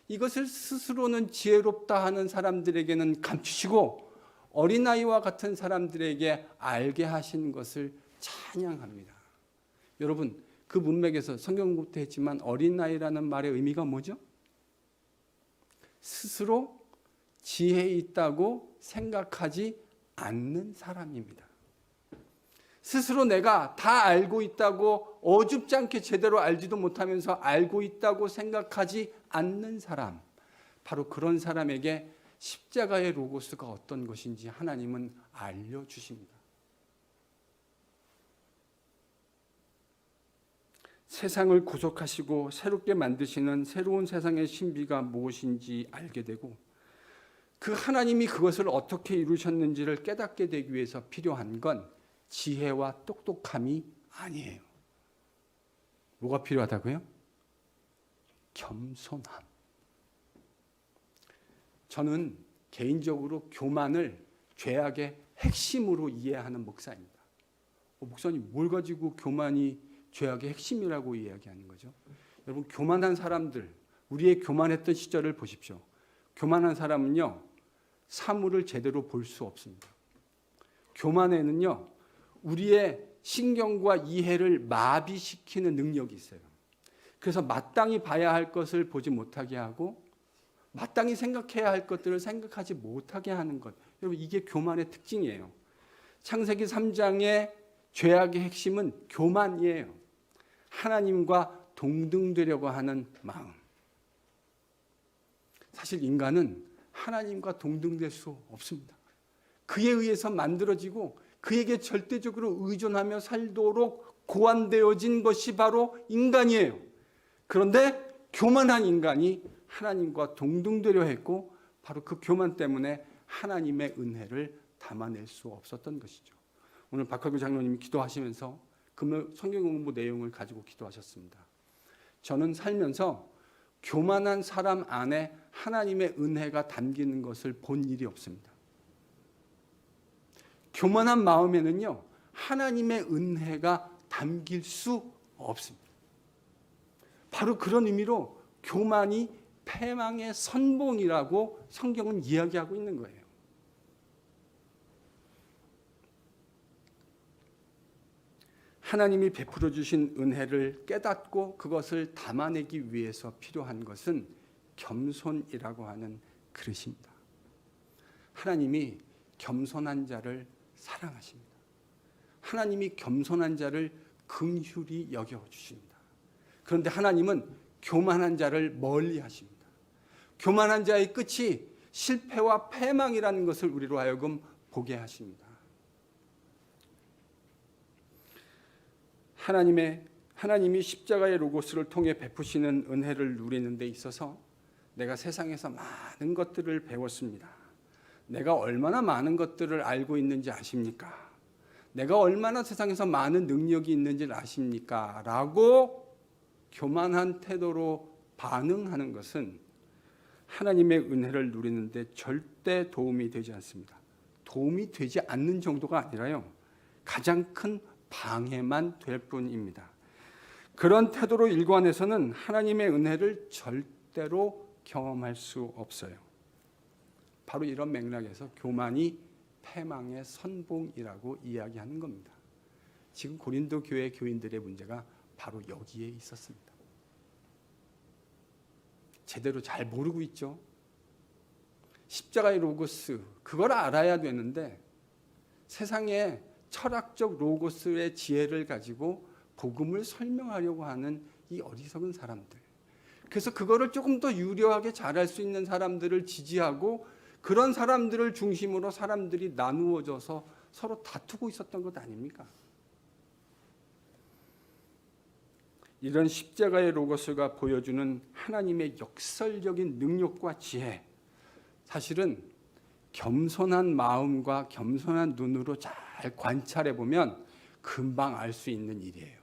이것을 스스로는 지혜롭다 하는 사람들에게는 감추시고 어린아이와 같은 사람들에게 알게 하신 것을 찬양합니다. 여러분, 그 문맥에서 성경 공부 때 했지만 어린아이라는 말의 의미가 뭐죠? 스스로 지혜 있다고 생각하지 않는 사람입니다. 스스로 내가 다 알고 있다고 어줍지 않게 제대로 알지도 못하면서 알고 있다고 생각하지 않는 사람, 바로 그런 사람에게 십자가의 로고스가 어떤 것인지 하나님은 알려주십니다. 세상을 구속하시고 새롭게 만드시는 새로운 세상의 신비가 무엇인지 알게 되고 그 하나님이 그것을 어떻게 이루셨는지를 깨닫게 되기 위해서 필요한 건 지혜와 똑똑함이 아니에요. 뭐가 필요하다고요? 겸손함. 저는 개인적으로 교만을 죄악의 핵심으로 이해하는 목사입니다. 목사님, 뭘 가지고 교만이 죄악의 핵심이라고 이야기하는 거죠? 여러분, 교만한 사람들, 우리의 교만했던 시절을 보십시오. 교만한 사람은요, 사물을 제대로 볼 수 없습니다. 교만에는요, 우리의 신경과 이해를 마비시키는 능력이 있어요. 그래서 마땅히 봐야 할 것을 보지 못하게 하고 마땅히 생각해야 할 것들을 생각하지 못하게 하는 것. 여러분, 이게 교만의 특징이에요. 창세기 3장의 죄악의 핵심은 교만이에요. 하나님과 동등되려고 하는 마음. 사실 인간은 하나님과 동등될 수 없습니다. 그에 의해서 만들어지고 그에게 절대적으로 의존하며 살도록 고안되어진 것이 바로 인간이에요. 그런데 교만한 인간이 하나님과 동등되려 했고 바로 그 교만 때문에 하나님의 은혜를 담아낼 수 없었던 것이죠. 오늘 박학규 장로님이 기도하시면서 그 성경 공부 내용을 가지고 기도하셨습니다. 저는 살면서 교만한 사람 안에 하나님의 은혜가 담기는 것을 본 일이 없습니다. 교만한 마음에는요, 하나님의 은혜가 담길 수 없습니다. 바로 그런 의미로 교만이 패망의 선봉이라고 성경은 이야기하고 있는 거예요. 하나님이 베풀어 주신 은혜를 깨닫고 그것을 담아내기 위해서 필요한 것은 겸손이라고 하는 그릇입니다. 하나님이 겸손한 자를 사랑하십니다. 하나님이 겸손한 자를 긍휼히 여겨주십니다. 그런데 하나님은 교만한 자를 멀리하십니다. 교만한 자의 끝이 실패와 패망이라는 것을 우리로 하여금 보게 하십니다. 하나님이 십자가의 로고스를 통해 베푸시는 은혜를 누리는 데 있어서 내가 세상에서 많은 것들을 배웠습니다. 내가 얼마나 많은 것들을 알고 있는지 아십니까? 내가 얼마나 세상에서 많은 능력이 있는지를 아십니까? 라고 교만한 태도로 반응하는 것은 하나님의 은혜를 누리는데 절대 도움이 되지 않습니다. 도움이 되지 않는 정도가 아니라요, 가장 큰 방해만 될 뿐입니다. 그런 태도로 일관해서는 하나님의 은혜를 절대로 경험할 수 없어요. 바로 이런 맥락에서 교만이 패망의 선봉이라고 이야기하는 겁니다. 지금 고린도 교회 교인들의 문제가 바로 여기에 있었습니다. 제대로 잘 모르고 있죠. 십자가의 로고스, 그걸 알아야 되는데 세상에 철학적 로고스의 지혜를 가지고 복음을 설명하려고 하는 이 어리석은 사람들, 그래서 그거를 조금 더 유려하게 잘할 수 있는 사람들을 지지하고 그런 사람들을 중심으로 사람들이 나누어져서 서로 다투고 있었던 것 아닙니까? 이런 십자가의 로고스가 보여주는 하나님의 역설적인 능력과 지혜, 사실은 겸손한 마음과 겸손한 눈으로 잘 관찰해 보면 금방 알 수 있는 일이에요.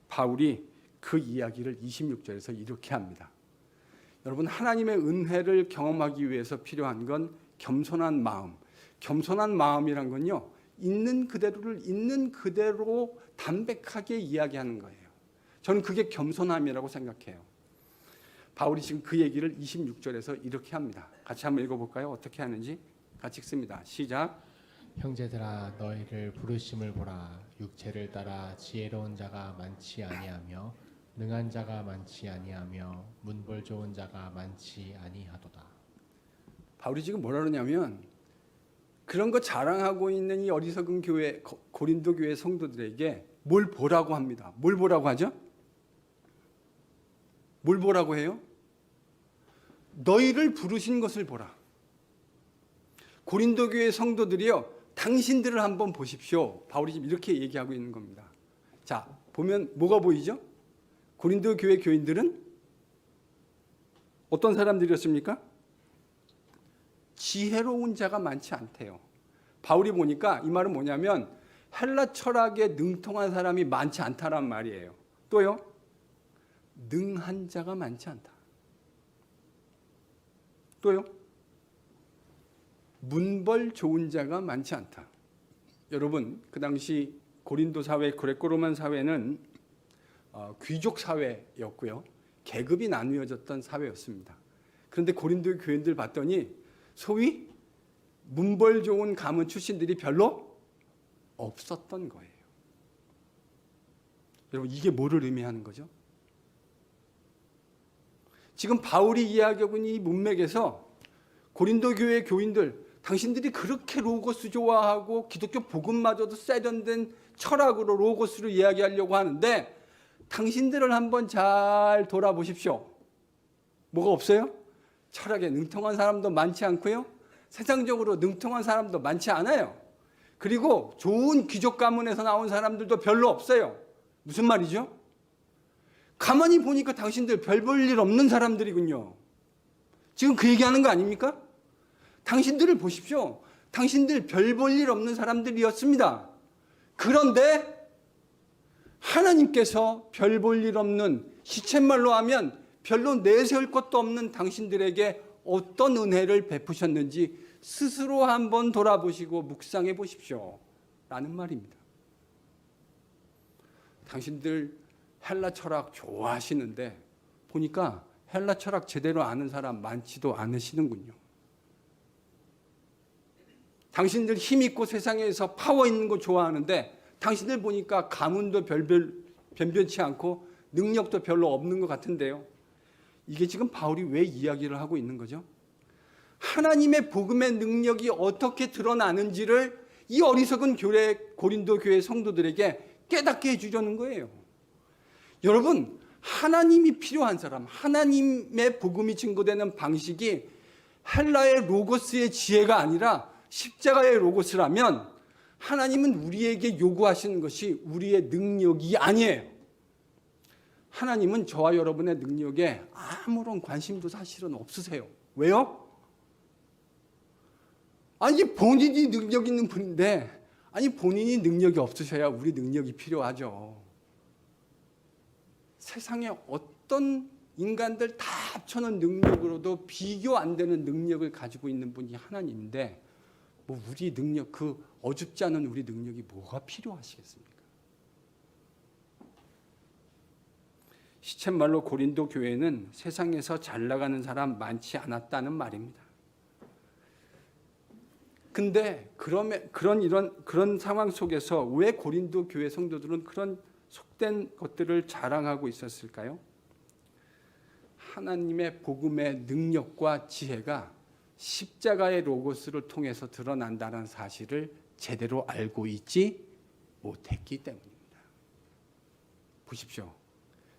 바울이 그 이야기를 26절에서 이렇게 합니다. 여러분, 하나님의 은혜를 경험하기 위해서 필요한 건 겸손한 마음. 겸손한 마음이란 건요, 있는 그대로를 있는 그대로 담백하게 이야기하는 거예요. 저는 그게 겸손함이라고 생각해요. 바울이 지금 그 얘기를 26절에서 이렇게 합니다. 같이 한번 읽어볼까요? 어떻게 하는지 같이 읽습니다. 시작. 형제들아, 너희를 부르심을 보라. 육체를 따라 지혜로운 자가 많지 아니하며 능한 자가 많지 아니하며 문벌 좋은 자가 많지 아니하도다. 바울이 지금 뭐라 그러냐면, 그런 거 자랑하고 있는 이 어리석은 교회, 고린도 교회 성도들에게 뭘 보라고 합니다. 뭘 보라고 하죠? 뭘 보라고 해요? 너희를 부르신 것을 보라. 고린도 교회 성도들이요, 당신들을 한번 보십시오. 바울이 지금 이렇게 얘기하고 있는 겁니다. 자, 보면 뭐가 보이죠? 고린도 교회 교인들은 어떤 사람들이었습니까? 지혜로운 자가 많지 않대요. 바울이 보니까 이 말은 뭐냐면 헬라 철학에 능통한 사람이 많지 않다란 말이에요. 또요, 능한 자가 많지 않다. 또요, 문벌 좋은 자가 많지 않다. 여러분, 그 당시 고린도 사회, 그레코로만 사회는 귀족 사회였고요, 계급이 나누어졌던 사회였습니다. 그런데 고린도 교인들 봤더니 소위 문벌 좋은 가문 출신들이 별로 없었던 거예요. 여러분, 이게 뭐를 의미하는 거죠? 지금 바울이 이야기하고 있는 이 문맥에서 고린도 교회 교인들, 당신들이 그렇게 로고스 좋아하고 기독교 복음마저도 세련된 철학으로 로고스를 이야기하려고 하는데 당신들을 한번 잘 돌아보십시오. 뭐가 없어요? 철학에 능통한 사람도 많지 않고요, 세상적으로 능통한 사람도 많지 않아요. 그리고 좋은 귀족 가문에서 나온 사람들도 별로 없어요. 무슨 말이죠? 가만히 보니까 당신들 별 볼 일 없는 사람들이군요. 지금 그 얘기하는 거 아닙니까? 당신들을 보십시오. 당신들 별 볼 일 없는 사람들이었습니다. 그런데 하나님께서 별 볼 일 없는, 시쳇말로 하면 별로 내세울 것도 없는 당신들에게 어떤 은혜를 베푸셨는지 스스로 한번 돌아보시고 묵상해 보십시오. 라는 말입니다. 당신들 헬라 철학 좋아하시는데 보니까 헬라 철학 제대로 아는 사람 많지도 않으시는군요. 당신들 힘 있고 세상에서 파워 있는 거 좋아하는데 당신들 보니까 가문도 변변치 않고 능력도 별로 없는 것 같은데요. 이게 지금 바울이 왜 이야기를 하고 있는 거죠? 하나님의 복음의 능력이 어떻게 드러나는지를 이 어리석은 고린도 교회 성도들에게 깨닫게 해주려는 거예요. 여러분, 하나님이 필요한 사람, 하나님의 복음이 증거되는 방식이 헬라의 로고스의 지혜가 아니라 십자가의 로고스라면 하나님은 우리에게 요구하시는 것이 우리의 능력이 아니에요. 하나님은 저와 여러분의 능력에 아무런 관심도 사실은 없으세요. 왜요? 아니, 본인이 능력 있는 분인데, 아니, 본인이 능력이 없으셔야 우리 능력이 필요하죠. 세상에 어떤 인간들 다 합쳐놓은 능력으로도 비교 안 되는 능력을 가지고 있는 분이 하나님인데 뭐 우리 능력, 그 어줍지 않은 우리 능력이 뭐가 필요하시겠습니까? 시쳇말로 고린도 교회는 세상에서 잘 나가는 사람 많지 않았다는 말입니다. 근데 그런 상황 속에서 왜 고린도 교회 성도들은 그런 속된 것들을 자랑하고 있었을까요? 하나님의 복음의 능력과 지혜가 십자가의 로고스를 통해서 드러난다는 사실을 제대로 알고 있지 못했기 때문입니다. 보십시오.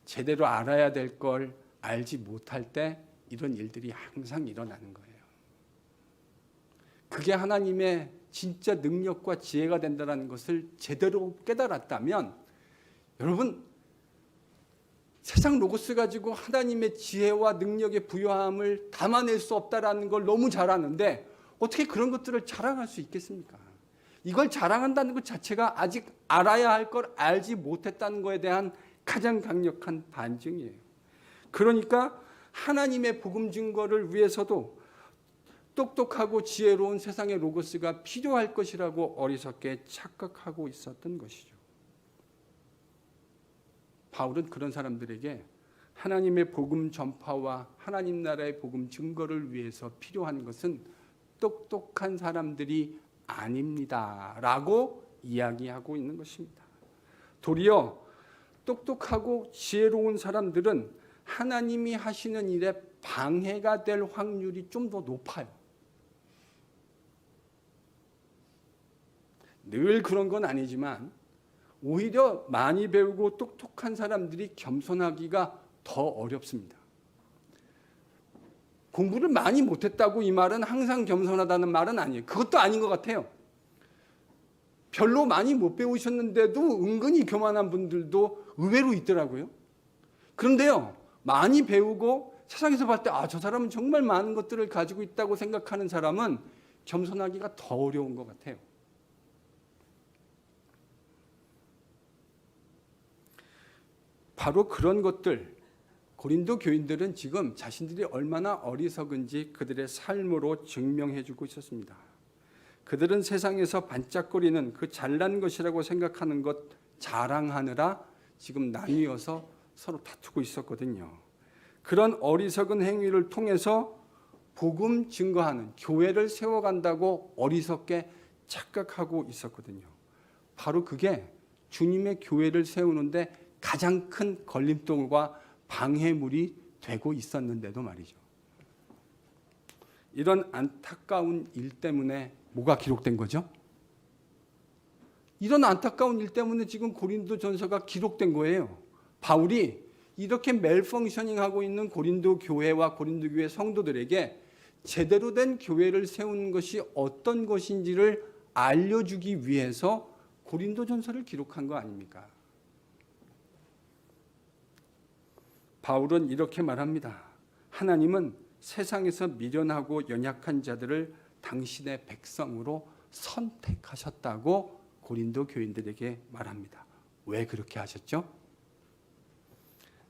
제대로 알아야 될 걸 알지 못할 때 이런 일들이 항상 일어나는 거예요. 그게 하나님의 진짜 능력과 지혜가 된다는 것을 제대로 깨달았다면 여러분, 세상 로고스 가지고 하나님의 지혜와 능력의 부요함을 담아낼 수 없다라는 걸 너무 잘 아는데 어떻게 그런 것들을 자랑할 수 있겠습니까? 이걸 자랑한다는 것 자체가 아직 알아야 할 걸 알지 못했다는 것에 대한 가장 강력한 반증이에요. 그러니까 하나님의 복음 증거를 위해서도 똑똑하고 지혜로운 세상의 로고스가 필요할 것이라고 어리석게 착각하고 있었던 것이죠. 바울은 그런 사람들에게 하나님의 복음 전파와 하나님 나라의 복음 증거를 위해서 필요한 것은 똑똑한 사람들이 아닙니다 라고 이야기하고 있는 것입니다. 도리어 똑똑하고 지혜로운 사람들은 하나님이 하시는 일에 방해가 될 확률이 좀 더 높아요. 늘 그런 건 아니지만 오히려 많이 배우고 똑똑한 사람들이 겸손하기가 더 어렵습니다. 공부를 많이 못했다고 이 말은 항상 겸손하다는 말은 아니에요. 그것도 아닌 것 같아요. 별로 많이 못 배우셨는데도 은근히 교만한 분들도 의외로 있더라고요. 그런데요, 많이 배우고 세상에서 봤을 때 저 사람은 정말 많은 것들을 가지고 있다고 생각하는 사람은 겸손하기가 더 어려운 것 같아요. 바로 그런 것들, 고린도 교인들은 지금 자신들이 얼마나 어리석은지 그들의 삶으로 증명해주고 있었습니다. 그들은 세상에서 반짝거리는 그 잘난 것이라고 생각하는 것 자랑하느라 지금 나뉘어서 서로 다투고 있었거든요. 그런 어리석은 행위를 통해서 복음 증거하는 교회를 세워간다고 어리석게 착각하고 있었거든요. 바로 그게 주님의 교회를 세우는데 가장 큰 걸림돌과 방해물이 되고 있었는데도 말이죠. 이런 안타까운 일 때문에 뭐가 기록된 거죠? 이런 안타까운 일 때문에 지금 고린도전서가 기록된 거예요. 바울이 이렇게 멜펑셔닝하고 있는 고린도 교회와 고린도 교회 성도들에게 제대로 된 교회를 세우는 것이 어떤 것인지를 알려주기 위해서 고린도전서를 기록한 거 아닙니까? 바울은 이렇게 말합니다. 하나님은 세상에서 미련하고 연약한 자들을 당신의 백성으로 선택하셨다고 고린도 교인들에게 말합니다. 왜 그렇게 하셨죠?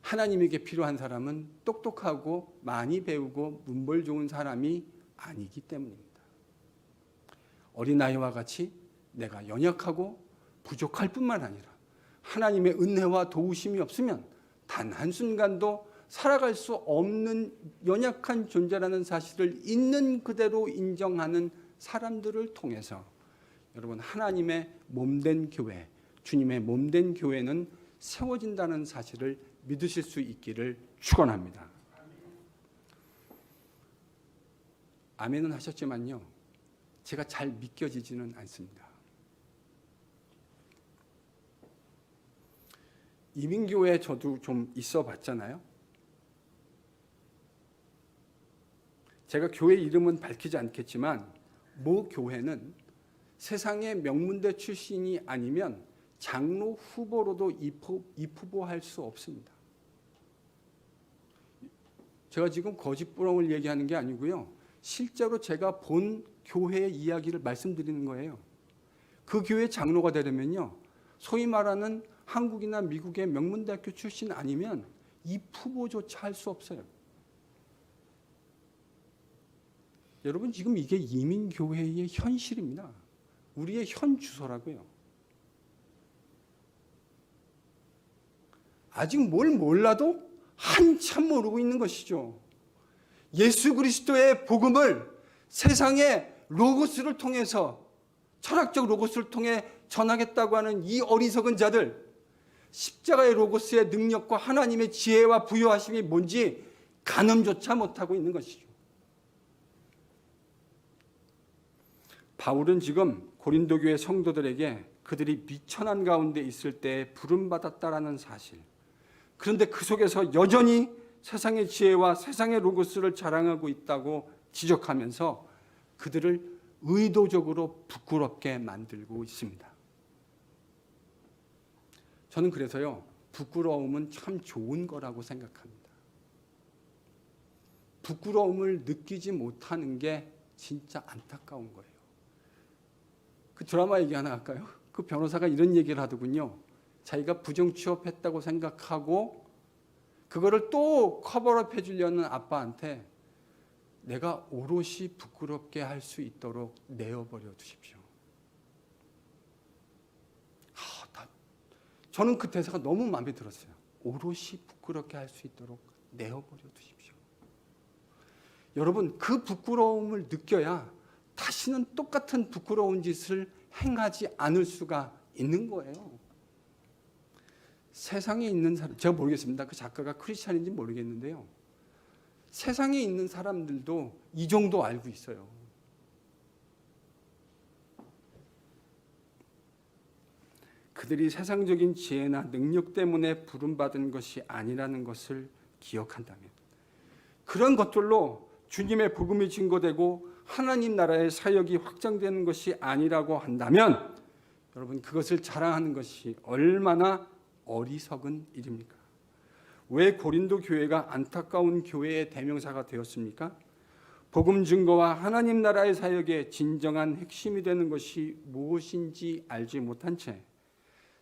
하나님에게 필요한 사람은 똑똑하고 많이 배우고 문벌 좋은 사람이 아니기 때문입니다. 어린아이와 같이 내가 연약하고 부족할 뿐만 아니라 하나님의 은혜와 도우심이 없으면 단 한순간도 살아갈 수 없는 연약한 존재라는 사실을 있는 그대로 인정하는 사람들을 통해서 여러분 하나님의 몸된 교회, 주님의 몸된 교회는 세워진다는 사실을 믿으실 수 있기를 축원합니다. 아멘은 하셨지만요, 제가 잘 믿겨지지는 않습니다. 이민교회에 저도 좀 있어 봤잖아요. 제가 교회 이름은 밝히지 않겠지만 모 교회는 세상의 명문대 출신이 아니면 장로 후보로도 입후보할 수 없습니다. 제가 지금 거짓부렁을 얘기하는 게 아니고요. 실제로 제가 본 교회의 이야기를 말씀드리는 거예요. 그 교회 장로가 되려면요, 소위 말하는 한국이나 미국의 명문대학교 출신 아니면 이 부모조차 할 수 없어요. 여러분, 지금 이게 이민교회의 현실입니다. 우리의 현 주소라고요. 아직 뭘 몰라도 한참 모르고 있는 것이죠. 예수 그리스도의 복음을 세상의 로고스를 통해서, 철학적 로고스를 통해 전하겠다고 하는 이 어리석은 자들, 십자가의 로고스의 능력과 하나님의 지혜와 부요하심이 뭔지 가늠조차 못하고 있는 것이죠. 바울은 지금 고린도 교회 성도들에게 그들이 미천한 가운데 있을 때 부름받았다라는 사실, 그런데 그 속에서 여전히 세상의 지혜와 세상의 로고스를 자랑하고 있다고 지적하면서 그들을 의도적으로 부끄럽게 만들고 있습니다. 저는 그래서요, 부끄러움은 참 좋은 거라고 생각합니다. 부끄러움을 느끼지 못하는 게 진짜 안타까운 거예요. 그 드라마 얘기 하나 할까요? 그 변호사가 이런 얘기를 하더군요. 자기가 부정 취업했다고 생각하고 그거를 또 커버업 해주려는 아빠한테 내가 오롯이 부끄럽게 할 수 있도록 내어버려 두십시오. 저는 그 대사가 너무 마음에 들었어요. 오롯이 부끄럽게 할 수 있도록 내어버려 두십시오. 여러분, 그 부끄러움을 느껴야 다시는 똑같은 부끄러운 짓을 행하지 않을 수가 있는 거예요. 세상에 있는 사람, 제가 모르겠습니다. 그 작가가 크리스찬인지 모르겠는데요. 세상에 있는 사람들도 이 정도 알고 있어요. 그들이 세상적인 지혜나 능력 때문에 부름받은 것이 아니라는 것을 기억한다면, 그런 것들로 주님의 복음이 증거되고 하나님 나라의 사역이 확장되는 것이 아니라고 한다면, 여러분, 그것을 자랑하는 것이 얼마나 어리석은 일입니까? 왜 고린도 교회가 안타까운 교회의 대명사가 되었습니까? 복음 증거와 하나님 나라의 사역의 진정한 핵심이 되는 것이 무엇인지 알지 못한 채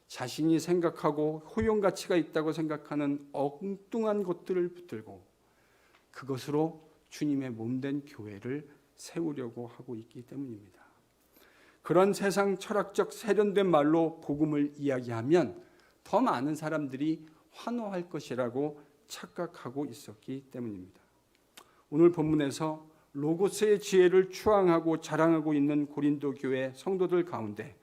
자신이 생각하고 효용 가치가 있다고 생각하는 엉뚱한 것들을 붙들고 그것으로 주님의 몸된 교회를 세우려고 하고 있기 때문입니다. 그런 세상 철학적 세련된 말로 복음을 이야기하면 더 많은 사람들이 환호할 것이라고 착각하고 있었기 때문입니다. 오늘 본문에서 로고스의 지혜를 추앙하고 자랑하고 있는 고린도 교회 성도들 가운데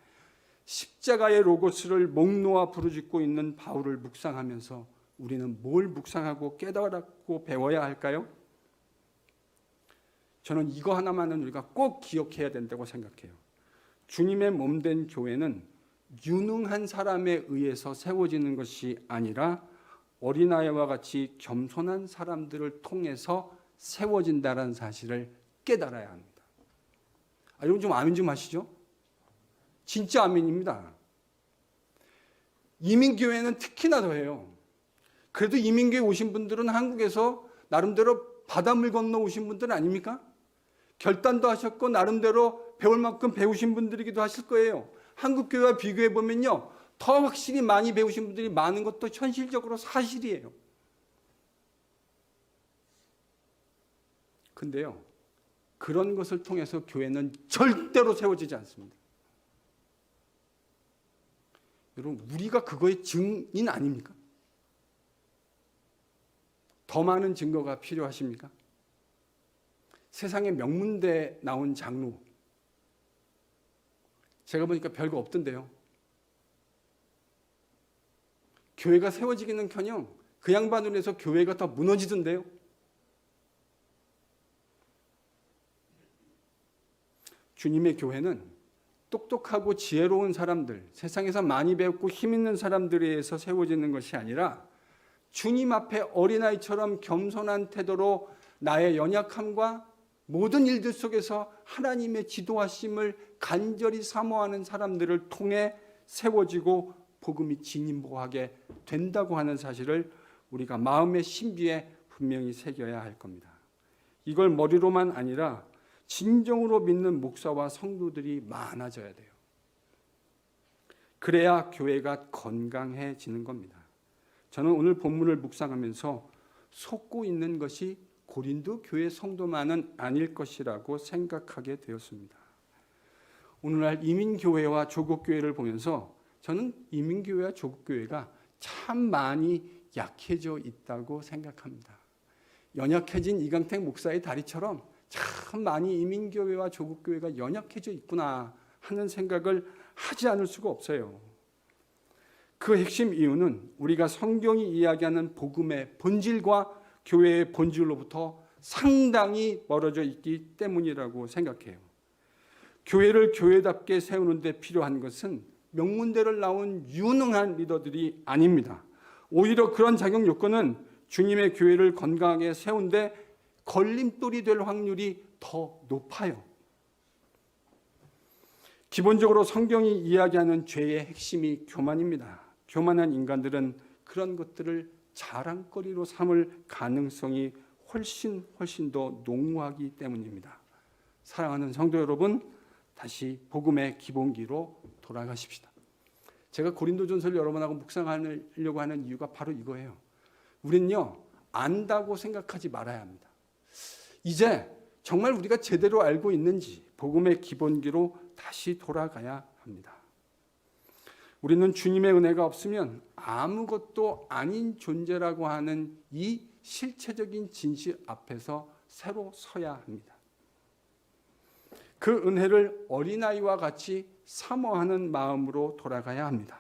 십자가의 로고스를 목 놓아 부르짖고 있는 바울을 묵상하면서 우리는 뭘 묵상하고 깨달았고 배워야 할까요? 저는 이거 하나만은 우리가 꼭 기억해야 된다고 생각해요. 주님의 몸된 교회는 유능한 사람에 의해서 세워지는 것이 아니라 어린아이와 같이 겸손한 사람들을 통해서 세워진다는 사실을 깨달아야 합니다. 여러분 좀 아멘 좀 하시죠? 진짜 아멘입니다. 이민교회는 특히나 더해요. 그래도 이민교회 오신 분들은 한국에서 나름대로 바닷물 건너 오신 분들 아닙니까? 결단도 하셨고 나름대로 배울 만큼 배우신 분들이기도 하실 거예요. 한국 교회와 비교해 보면요, 더 확실히 많이 배우신 분들이 많은 것도 현실적으로 사실이에요. 근데요, 그런 것을 통해서 교회는 절대로 세워지지 않습니다. 여러분, 우리가 그거의 증인 아닙니까? 더 많은 증거가 필요하십니까? 세상에 명문대 나온 장로, 제가 보니까 별거 없던데요. 교회가 세워지기는커녕 그 양반으로 해서 교회가 더 무너지던데요. 주님의 교회는 똑똑하고 지혜로운 사람들, 세상에서 많이 배웠고 힘 있는 사람들에 의해서 세워지는 것이 아니라 주님 앞에 어린아이처럼 겸손한 태도로 나의 연약함과 모든 일들 속에서 하나님의 지도하심을 간절히 사모하는 사람들을 통해 세워지고 복음이 진인보하게 된다고 하는 사실을 우리가 마음의 신비에 분명히 새겨야 할 겁니다. 이걸 머리로만 아니라 진정으로 믿는 목사와 성도들이 많아져야 돼요. 그래야 교회가 건강해지는 겁니다. 저는 오늘 본문을 묵상하면서 속고 있는 것이 고린도 교회 성도만은 아닐 것이라고 생각하게 되었습니다. 오늘날 이민교회와 조국교회를 보면서 저는 이민교회와 조국교회가 참 많이 약해져 있다고 생각합니다. 연약해진 이강택 목사의 다리처럼 참 많이 이민교회와 조국교회가 연약해져 있구나 하는 생각을 하지 않을 수가 없어요. 그 핵심 이유는 우리가 성경이 이야기하는 복음의 본질과 교회의 본질로부터 상당히 멀어져 있기 때문이라고 생각해요. 교회를 교회답게 세우는 데 필요한 것은 명문대를 나온 유능한 리더들이 아닙니다. 오히려 그런 자격 요건은 주님의 교회를 건강하게 세운데 걸림돌이 될 확률이 더 높아요. 기본적으로 성경이 이야기하는 죄의 핵심이 교만입니다. 교만한 인간들은 그런 것들을 자랑거리로 삼을 가능성이 훨씬 더 농후하기 때문입니다. 사랑하는 성도 여러분, 다시 복음의 기본기로 돌아가십시다. 제가 고린도전서를 여러분하고 묵상하려고 하는 이유가 바로 이거예요. 우리는요, 안다고 생각하지 말아야 합니다. 이제 정말 우리가 제대로 알고 있는지 복음의 기본기로 다시 돌아가야 합니다. 우리는 주님의 은혜가 없으면 아무것도 아닌 존재라고 하는 이 실체적인 진실 앞에서 새로 서야 합니다. 그 은혜를 어린아이와 같이 사모하는 마음으로 돌아가야 합니다.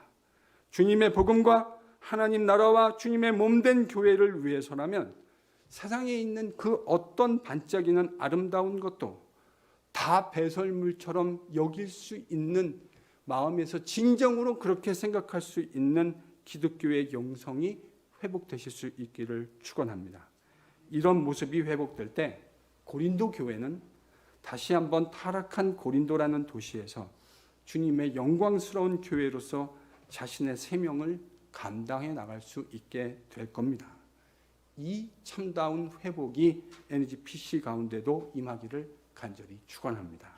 주님의 복음과 하나님 나라와 주님의 몸된 교회를 위해서라면 세상에 있는 그 어떤 반짝이는 아름다운 것도 다 배설물처럼 여길 수 있는 마음에서 진정으로 그렇게 생각할 수 있는 기독교의 영성이 회복되실 수 있기를 축원합니다. 이런 모습이 회복될 때 고린도 교회는 다시 한번 타락한 고린도라는 도시에서 주님의 영광스러운 교회로서 자신의 사명을 감당해 나갈 수 있게 될 겁니다. 이 참다운 회복이 NGPC 가운데도 임하기를 간절히 축원합니다.